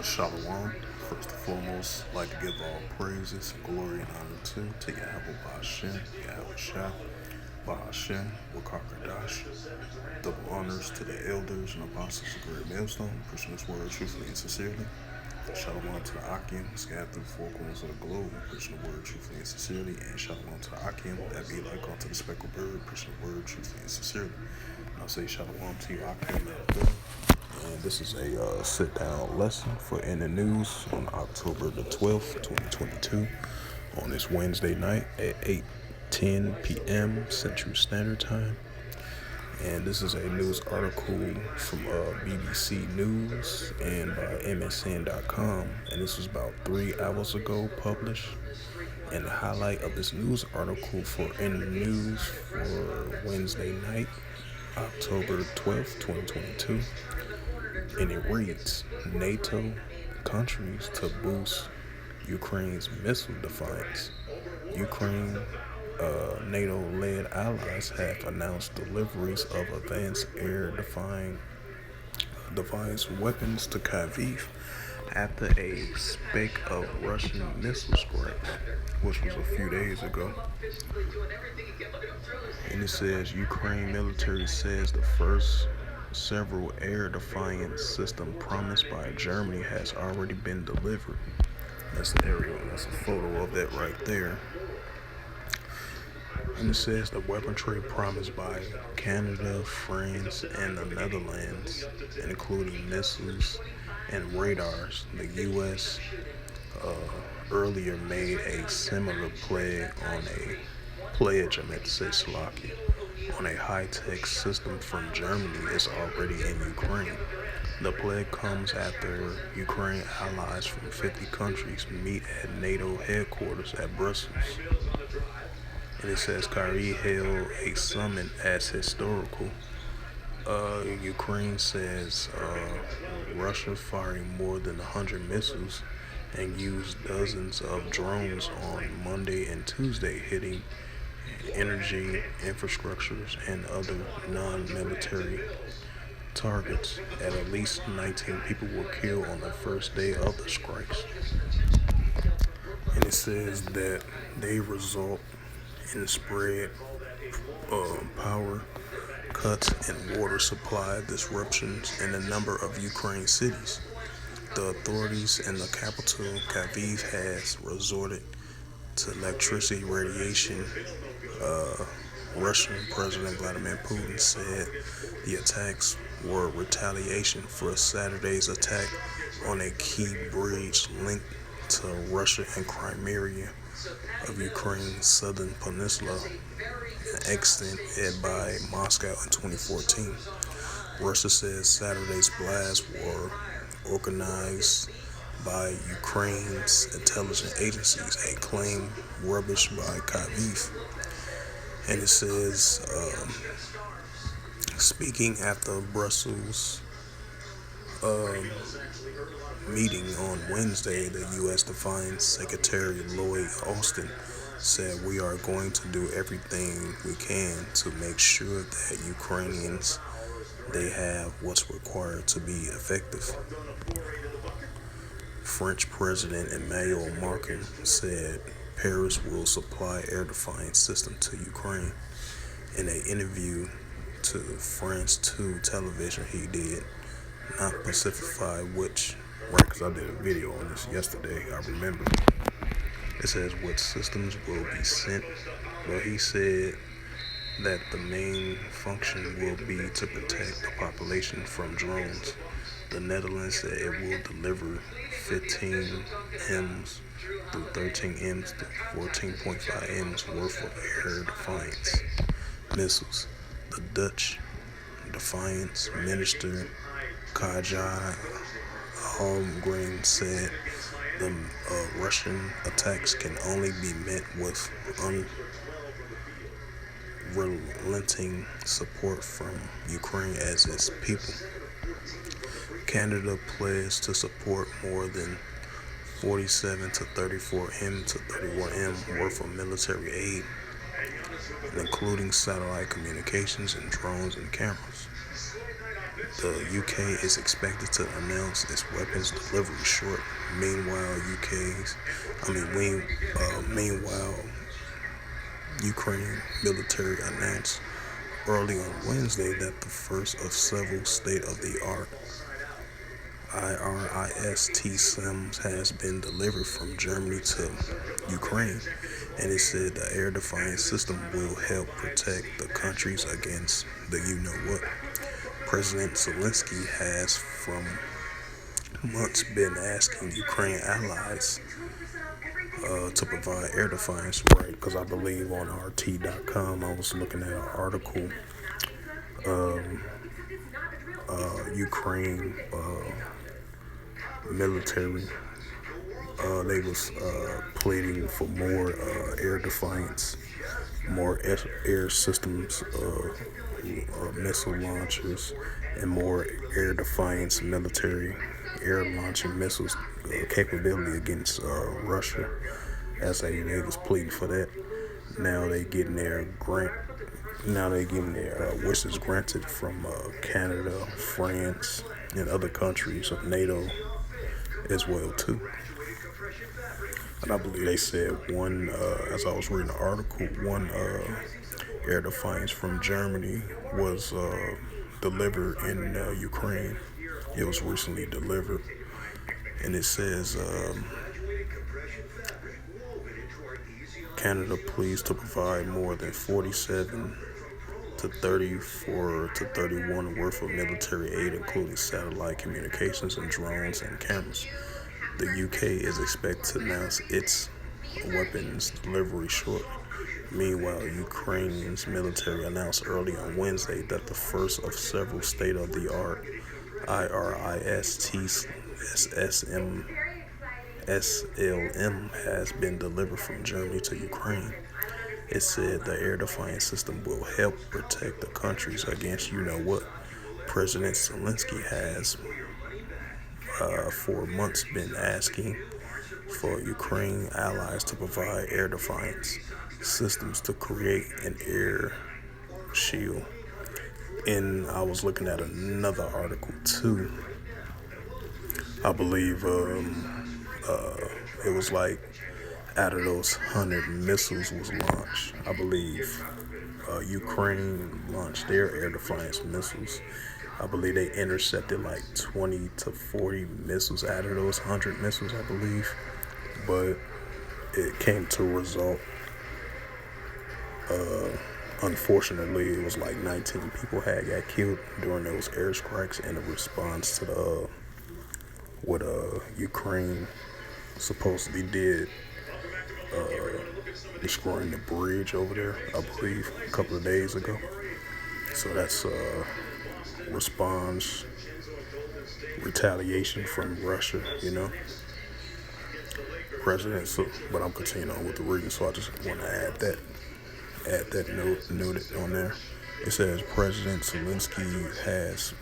Shalom. First and foremost, I'd like to give all praises, glory, and honor to Yahweh Ba'ashem, Yahweh Shah, Ba'ashem, Wakakadash. Double honors to the elders and apostles of Great Millstone, preaching this word truthfully and sincerely. Shalom to the Akim, scattered through the four corners of the globe, preaching the word truthfully and sincerely. And shalom to the Akim, that be like unto the speckled bird, preaching the word truthfully and sincerely. And I'll say shalom to you, Akim, out there. And this is a sit-down lesson for In the News on October the 12th, 2022, on this Wednesday night at 8:10 p.m. Central Standard Time. And this is a news article from BBC News and by MSN.com. And this was about 3 hours ago published. And the highlight of this news article for In the News for Wednesday night, October 12th, 2022. And it reads, NATO countries to boost Ukraine's missile defiance. Ukraine NATO-led allies have announced deliveries of advanced air-defense weapons to Kyiv after a spate of Russian missile strike, which was a few days ago. And it says Ukraine military says the first several air defense system promised by Germany has already been delivered. That's the aerial. That's a photo of that right there. And it says the weaponry promised by Canada, France, and the Netherlands, including missiles and radars. The U.S. Earlier made a similar pledge on a high-tech system from Germany is already in Ukraine. The pledge comes after Ukraine allies from 50 countries meet at NATO headquarters at Brussels. And it says Kyrie hailed a summit as historical. Ukraine says Russia firing more than 100 missiles and used dozens of drones on Monday and Tuesday, hitting energy infrastructures and other non-military targets. At least 19 people were killed on the first day of the strikes. And it says that they result in spread power cuts and water supply disruptions in a number of Ukraine cities. The authorities in the capital, Kyiv, has resorted to electricity radiation. Russian President Vladimir Putin said the attacks were retaliation for Saturday's attack on a key bridge linked to Russia and Crimea of Ukraine's southern peninsula, extended by Moscow in 2014. Russia says Saturday's blasts were organized by Ukraine's intelligence agencies, a claim rubbished by Kyiv. And it says, speaking after Brussels meeting on Wednesday, the U.S. Defense Secretary Lloyd Austin said, "We are going to do everything we can to make sure that Ukrainians, they have what's required to be effective." French President Emmanuel Macron said Paris will supply air defense system to Ukraine. In an interview to France 2 television, he did not specify which, right, because I did a video on this yesterday, I remember. It says what systems will be sent. Well, he said that the main function will be to protect the population from drones. The Netherlands said it will deliver 15 M's through 13 M's to 14.5 M's worth of air defense missiles. The Dutch Defense Minister Kaja Holmgren said the Russian attacks can only be met with unrelenting support from Ukraine as its people. Canada pledged to support more than 47 to 34 M to 31 M worth of military aid, including satellite communications and drones and cameras. The UK is expected to announce its weapons delivery short. Meanwhile, Ukraine military announced early on Wednesday that the first of several state-of-the-art IRIS systems has been delivered from Germany to Ukraine, and it said the air defense system will help protect the countries against the you know what. President Zelensky has from months been asking Ukraine allies to provide air defense, right? Because I believe on RT.com I was looking at an article, Ukraine military. They was pleading for more air defense, more air systems, missile launchers, and more air defense military air launching missiles capability against Russia. As they was pleading for that. Now they getting their grant. Now they getting their wishes granted from Canada, France, and other countries of NATO as well too. And I believe they said one, as I was reading the article, one air defense from Germany was delivered in Ukraine. It was recently delivered, and it says Canada pleased to provide more than 47 to 34 to 31 worth of military aid, including satellite communications and drones and cameras. The UK is expected to announce its weapons delivery shortly. Meanwhile, Ukraine's military announced early on Wednesday that the first of several state-of-the-art IRIS SLM has been delivered from Germany to Ukraine. It said the air defense system will help protect the countries against you know what. President Zelensky has for months been asking for Ukraine allies to provide air defense systems to create an air shield. And I was looking at another article too. I believe it was like out of those 100 missiles was launched, I believe Ukraine launched their air defense missiles. I believe they intercepted like 20 to 40 missiles out of those 100 missiles, I believe. But it came to a result. Unfortunately, it was like 19 people had got killed during those airstrikes in response to the what Ukraine supposedly did, destroying the bridge over there, I believe, a couple of days ago. So that's response, retaliation from Russia, President. So, but I'm continuing on with the reading, so I just want to add that noted on there. It says President Zelensky has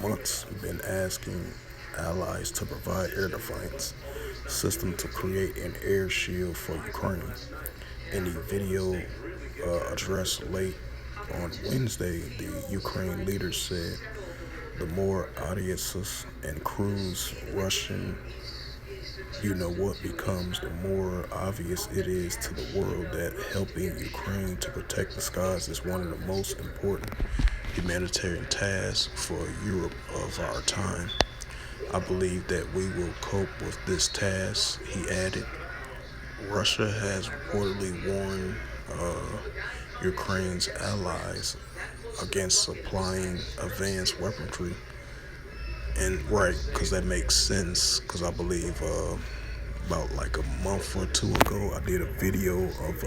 months been asking allies to provide air defense system to create an air shield for Ukraine. In the video address late on Wednesday, the Ukraine leader said the more audiences and crews Russian becomes, the more obvious it is to the world that helping Ukraine to protect the skies is one of the most important humanitarian tasks for Europe of our time. I believe that we will cope with this task, he added. Russia has reportedly warned Ukraine's allies against supplying advanced weaponry. And right, because that makes sense, because I believe about like a month or two ago, I did a video of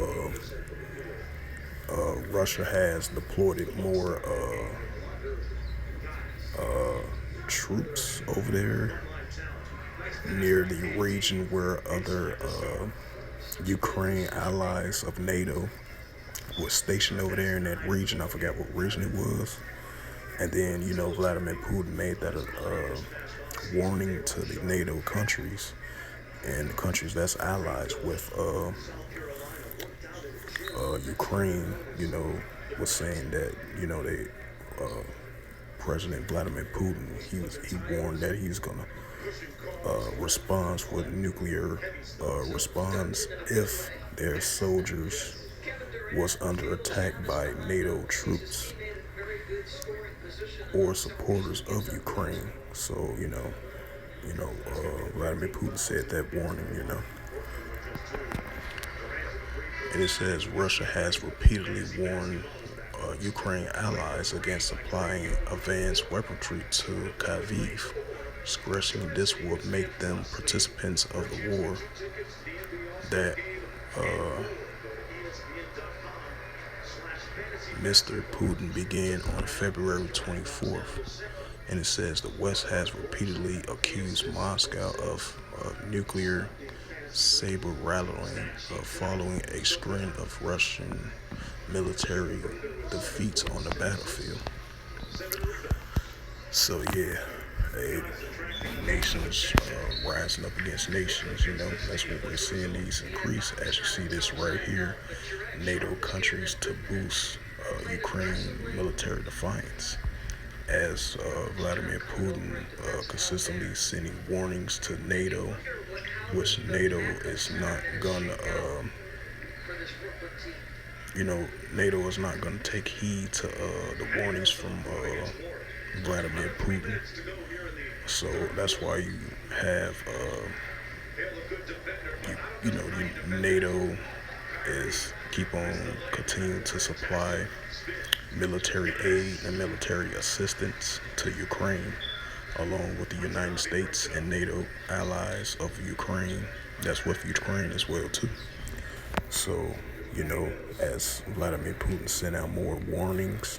Russia has deployed more troops over there near the region where other Ukraine allies of NATO was stationed over there in that region. I forgot what region it was. And then, Vladimir Putin made that a warning to the NATO countries and the countries that's allies with Ukraine, was saying that, they President Vladimir Putin, he warned that he's gonna respond with nuclear response if their soldiers was under attack by NATO troops or supporters of Ukraine. So Vladimir Putin said that warning. And it says Russia has repeatedly warned Ukraine allies against supplying advanced weaponry to Kyiv, stressing this would make them participants of the war that Mr. Putin began on February 24th. And it says the West has repeatedly accused Moscow of nuclear saber rattling following a string of Russian military defeats on the battlefield. So yeah, nations rising up against nations. That's what we're seeing these increase. As you see this right here, NATO countries to boost Ukraine military defiance. As Vladimir Putin consistently sending warnings to NATO, which NATO is not gonna, NATO is not gonna take heed to the warnings from Vladimir Putin. So that's why you have, NATO is keep on continuing to supply military aid and military assistance to Ukraine, along with the United States and NATO allies of Ukraine. That's with Ukraine as well too. So, as Vladimir Putin sent out more warnings,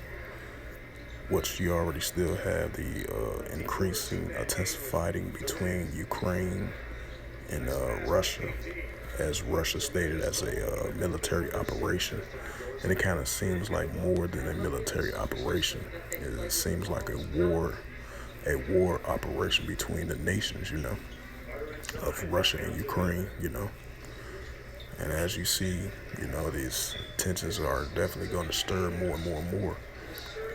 which you already still have the increasing intensifying between Ukraine and Russia, as Russia stated as a military operation. And it kind of seems like more than a military operation. It seems like a war operation between the nations, of Russia and Ukraine, And as you see, these tensions are definitely going to stir more and more and more.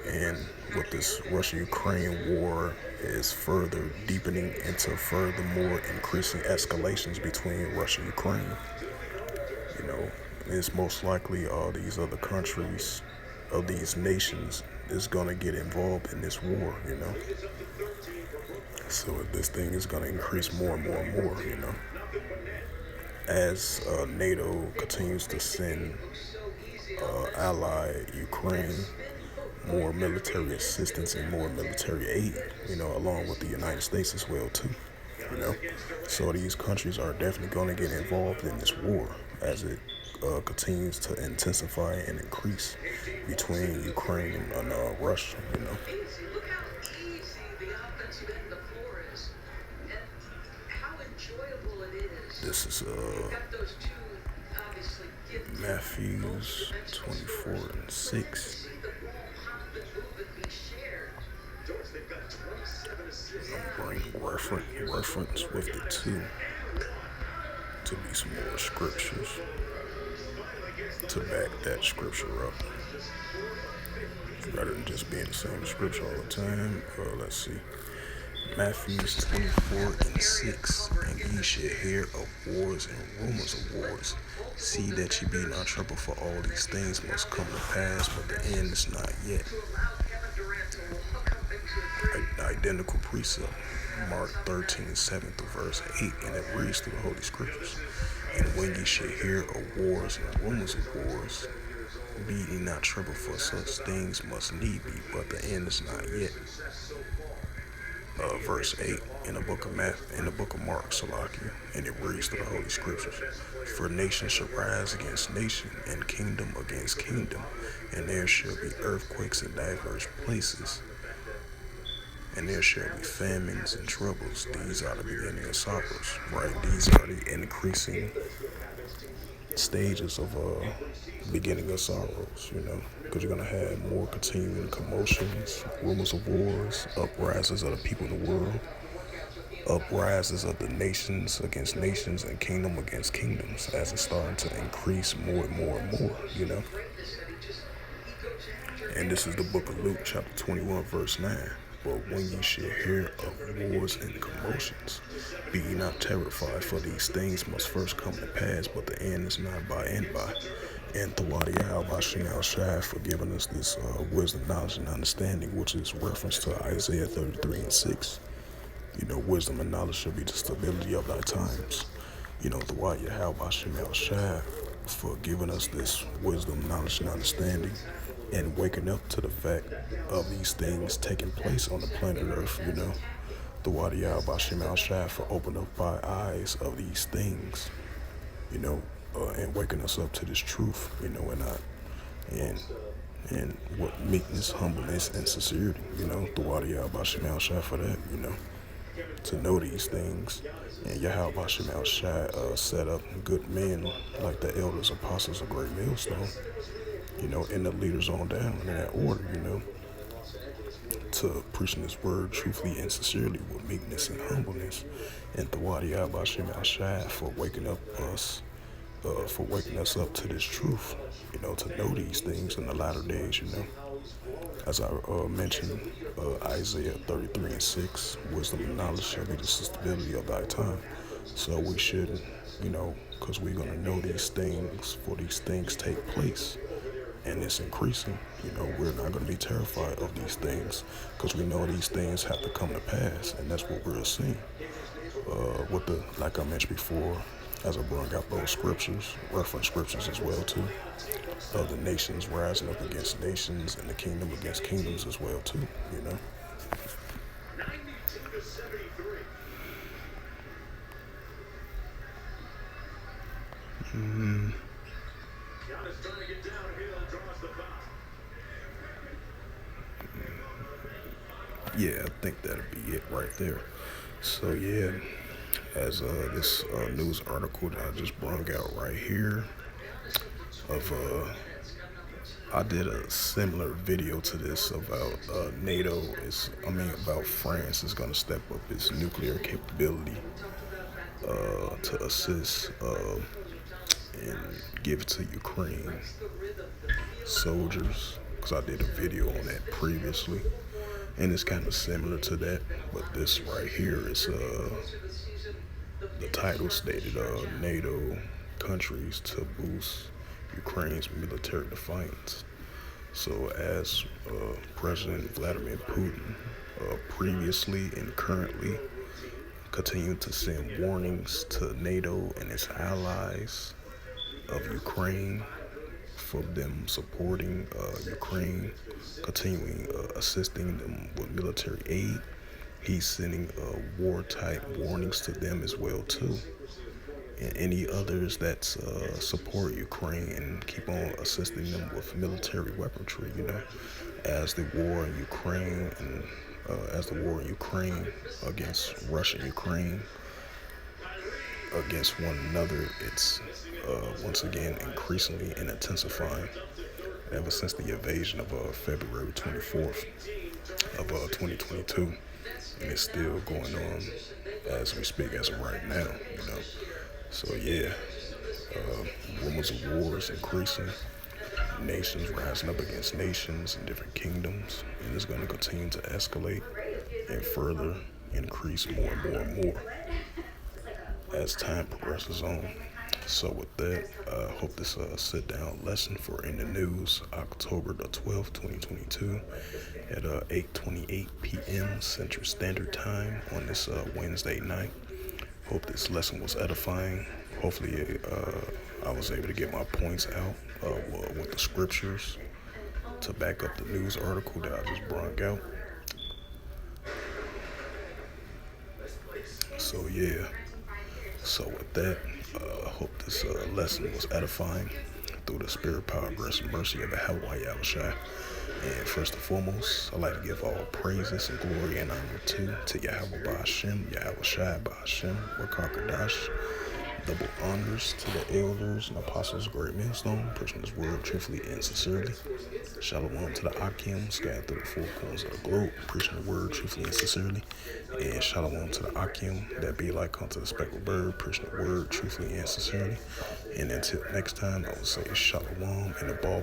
And with this Russia-Ukraine war is further deepening into furthermore increasing escalations between Russia and Ukraine. It's most likely all these other countries of these nations is going to get involved in this war, So this thing is going to increase more and more and more, As NATO continues to send ally Ukraine more military assistance and more military aid, along with the United States as well too, So these countries are definitely going to get involved in this war as it continues to intensify and increase between Ukraine and Russia, This is Matthews 24:6. I'm bringing reference with it too, to be some more scriptures to back that scripture up, rather than just being the same scripture all the time. Let's see. Matthews 24:6. And ye shall hear of wars and rumors of wars. See that ye be not troubled, for all these things must come to pass, but the end is not yet. Identical precept, Mark 13:7 through verse 8, and it reads through the Holy Scriptures. And when ye shall hear of wars and rumors of wars, be ye not troubled, for such things must need be, but the end is not yet. Verse 8 in the book of Mark, Salakia, and it reads through the Holy Scriptures. For nation shall rise against nation, and kingdom against kingdom, and there shall be earthquakes in diverse places, and there shall be famines and troubles. These are the beginning of sorrows, right? These are the increasing stages of beginning of sorrows, because you're going to have more continuing commotions, rumors of wars, uprises of the people in the world, uprises of the nations against nations and kingdom against kingdoms, as it's starting to increase more and more and more, And this is the book of Luke, chapter 21, verse 9. But when ye shall hear of wars and commotions, be ye not terrified, for these things must first come to pass, but the end is not by and by. And Thawadiah Bashim Shai for giving us this wisdom, knowledge, and understanding, which is reference to Isaiah 33 and 6. Wisdom and knowledge shall be the stability of thy times. Thawadiah Bashim Shai for giving us this wisdom, knowledge, and understanding, and waking up to the fact of these things taking place on the planet Earth. The Wadiyah Bashim al Shai for opening up our eyes of these things, and waking us up to this truth, and what meekness, humbleness, and sincerity, the Wadiyah Bashim al Shai for that, to know these things. And Yahweh Bashim al Shai set up good men like the elders, apostles, of great millstone, and the leaders on down in that order, to preaching His word truthfully and sincerely with meekness and humbleness. And Thawadiah Bashim al Shai for waking us up to this truth, to know these things in the latter days, As I mentioned, Isaiah 33 and 6, wisdom and knowledge shall be the stability of thy time. So we shouldn't, because we're going to know these things, for these things take place. And it's increasing. We're not going to be terrified of these things, because we know these things have to come to pass, and that's what we're seeing. Like I mentioned before, as I brought out those scriptures, reference scriptures as well too, of the nations rising up against nations and the kingdom against kingdoms as well too. Yeah, I think that'll be it right there. So yeah, as this news article that I just brought out right here of I did a similar video to this about Nato about France is going to step up its nuclear capability to assist and give to Ukraine soldiers, because I did a video on that previously, and it's kind of similar to that, but this right here is the title stated NATO countries to boost Ukraine's military defiance. So as President Vladimir Putin previously and currently continue to send warnings to NATO and its allies of Ukraine for them supporting Ukraine, continuing assisting them with military aid. He's sending war-type warnings to them as well too, and any others that support Ukraine and keep on assisting them with military weaponry. As the war in Ukraine against Russia and Ukraine against one another, it's once again increasingly and intensifying ever since the invasion of February 24th of 2022, and it's still going on as we speak as of right now. So yeah, rumors of wars increasing, nations rising up against nations in different kingdoms, and it's going to continue to escalate and further increase more and more and more as time progresses on. So with that, I hope this sit-down lesson for In the News, October the 12th, 2022, at 8:28 p.m. Central Standard Time on this Wednesday night. Hope this lesson was edifying. Hopefully I was able to get my points out with the scriptures to back up the news article that I just brought out. So yeah, so with that, I hope this lesson was edifying through the spirit, power, grace, and mercy of Yahweh Yahushua. And first and foremost, I'd like to give all praises and glory and honor to Yahweh Ba'ashem, Yahweh Shai Ba'ashem, Wakakadash. Double honors to the elders and apostles of Great Millstone, preaching His word truthfully and sincerely. Shalom to the Akim, scattered through the four corners of the globe, preaching the word truthfully and sincerely. And shalom to the Akim, that be like unto the speckled bird, preaching the word truthfully and sincerely. And until next time, I will say shalom and a ball.